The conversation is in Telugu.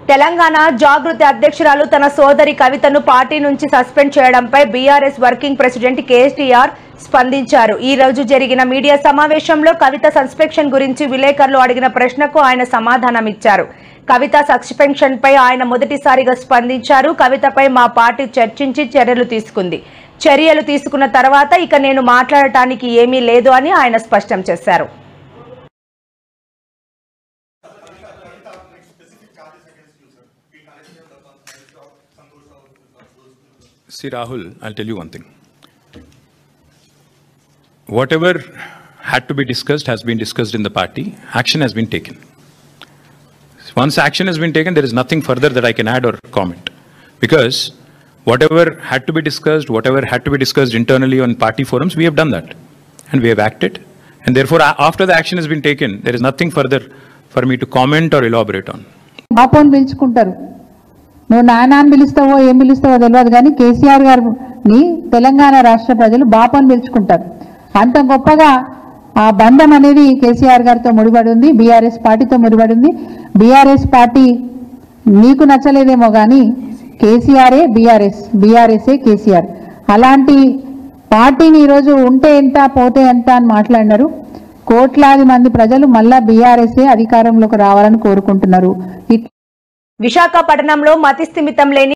తెలంగాణ జాగృతి అధ్యక్షురాలు తన సోదరి కవితను పార్టీ నుంచి సస్పెండ్ చేయడంపై బీఆర్ఎస్ వర్కింగ్ ప్రెసిడెంట్ కేటీఆర్ స్పందించారు. ఈ రోజు జరిగిన మీడియా సమావేశంలో కవిత సస్పెన్షన్ గురించి విలేకరులు అడిగిన ప్రశ్నకు ఆయన సమాధానమిచ్చారు. కవిత సస్పెన్షన్ పై ఆయన మొదటిసారిగా స్పందించారు. కవితపై మా పార్టీ చర్చించి చర్యలు తీసుకున్న తర్వాత ఇక నేను మాట్లాడటానికి ఏమీ లేదు అని ఆయన స్పష్టం చేశారు. See Rahul, I'll tell you one thing. Whatever had to be discussed has been discussed in the party. Action has been taken. Once action has been taken, there is nothing further that I can add or comment. Because whatever had to be discussed internally on party forums, we have done that. And we have acted. And therefore, after the action has been taken, there is nothing further for me to comment or elaborate on. నువ్వు నాయనాన్ని పిలుస్తావో ఏం పిలుస్తావో తెలియదు కానీ కేసీఆర్ గారిని తెలంగాణ రాష్ట్ర ప్రజలు బాపని పిలుచుకుంటారు. అంత గొప్పగా ఆ బంధం అనేది కేసీఆర్ గారితో ముడిపడి ఉంది, బీఆర్ఎస్ పార్టీతో ముడిపడి ఉంది. బీఆర్ఎస్ పార్టీ నీకు నచ్చలేదేమో కానీ కేసీఆరే బీఆర్ఎస్, బీఆర్ఎస్ఏ కేసీఆర్. అలాంటి పార్టీని ఈరోజు ఉంటే ఎంత పోతే ఎంత అని మాట్లాడినారు. కోట్లాది మంది ప్రజలు మళ్ళా బీఆర్ఎస్ఏ అధికారంలోకి రావాలని కోరుకుంటున్నారు. విశాఖపట్నంలో మతిస్థిమితం లేని